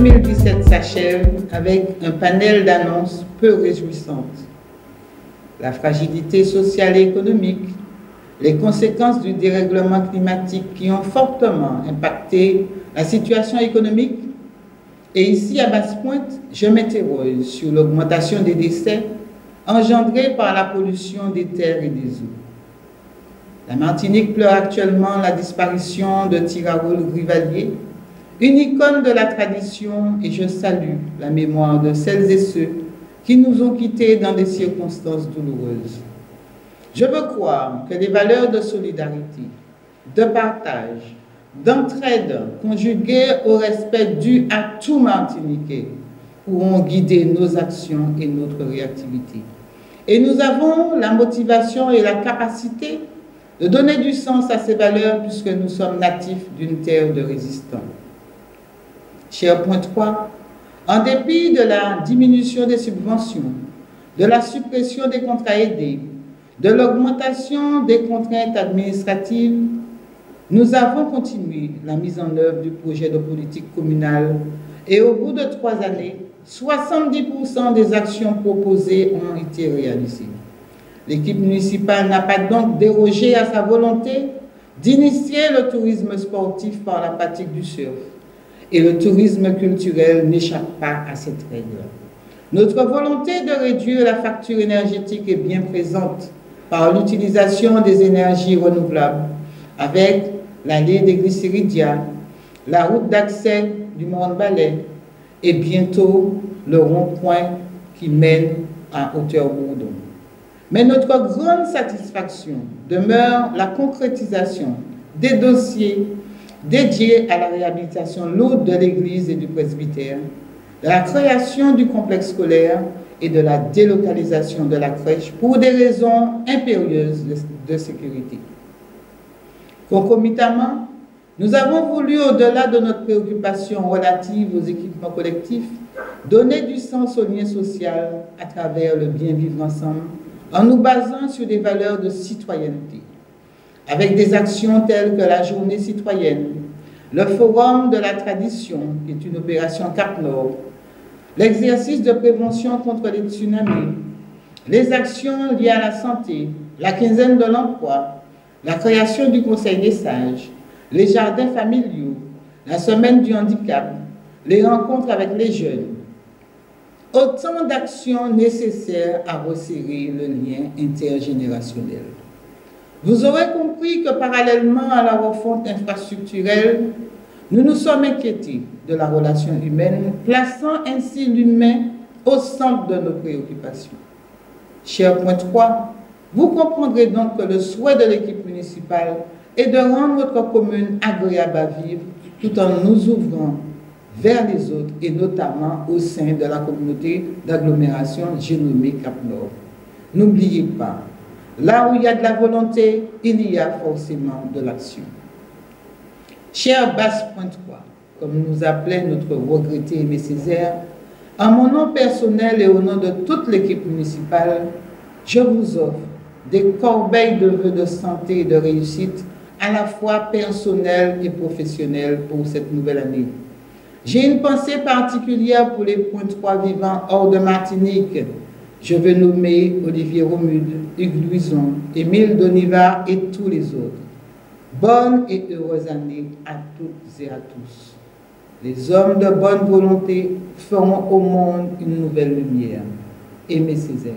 2017 s'achève avec un panel d'annonces peu réjouissantes. La fragilité sociale et économique, les conséquences du dérèglement climatique qui ont fortement impacté la situation économique. Et ici, à Basse-Pointe, je m'interroge sur l'augmentation des décès engendrés par la pollution des terres et des eaux. La Martinique pleure actuellement la disparition de Tiraoul Rivalier, une icône de la tradition, et je salue la mémoire de celles et ceux qui nous ont quittés dans des circonstances douloureuses. Je veux croire que les valeurs de solidarité, de partage, d'entraide, conjuguées au respect dû à tout Martiniquais, pourront guider nos actions et notre réactivité. Et nous avons la motivation et la capacité de donner du sens à ces valeurs puisque nous sommes natifs d'une terre de résistants. Cher point 3, en dépit de la diminution des subventions, de la suppression des contrats aidés, de l'augmentation des contraintes administratives, nous avons continué la mise en œuvre du projet de politique communale et au bout de 3 années, 70% des actions proposées ont été réalisées. L'équipe municipale n'a pas donc dérogé à sa volonté d'initier le tourisme sportif par la pratique du surf. Et le tourisme culturel n'échappe pas à cette règle. Notre volonté de réduire la facture énergétique est bien présente par l'utilisation des énergies renouvelables avec l'allée des Glycéridia, la route d'accès du Mont-Balais et bientôt le rond-point qui mène à Hauteur-Bourdon. Mais notre grande satisfaction demeure la concrétisation des dossiers dédiés à la réhabilitation lourde de l'église et du presbytère, de la création du complexe scolaire et de la délocalisation de la crèche pour des raisons impérieuses de sécurité. Concomitamment, nous avons voulu, au-delà de notre préoccupation relative aux équipements collectifs, donner du sens au lien social à travers le bien vivre ensemble en nous basant sur des valeurs de citoyenneté, avec des actions telles que la journée citoyenne, le forum de la tradition, qui est une opération Cap-Nord, l'exercice de prévention contre les tsunamis, les actions liées à la santé, la quinzaine de l'emploi, la création du Conseil des sages, les jardins familiaux, la semaine du handicap, les rencontres avec les jeunes. Autant d'actions nécessaires à resserrer le lien intergénérationnel. Vous aurez compris que parallèlement à la refonte infrastructurelle, nous nous sommes inquiétés de la relation humaine, plaçant ainsi l'humain au centre de nos préoccupations. Cher point 3, vous comprendrez donc que le souhait de l'équipe municipale est de rendre notre commune agréable à vivre tout en nous ouvrant vers les autres et notamment au sein de la communauté d'agglomération j'ai nommée Cap-Nord. N'oubliez pas, là où il y a de la volonté, il y a forcément de l'action. Cher Basse-Pointe 3, comme nous appelait notre regretté Aimé Césaire, en mon nom personnel et au nom de toute l'équipe municipale, je vous offre des corbeilles de vœux de santé et de réussite à la fois personnelles et professionnelles pour cette nouvelle année. J'ai une pensée particulière pour les points 3 vivants hors de Martinique. Je veux nommer Olivier Romude, Hugues Louison, Émile Donivar et tous les autres. Bonne et heureuse année à toutes et à tous. Les hommes de bonne volonté feront au monde une nouvelle lumière. Aimé Césaire.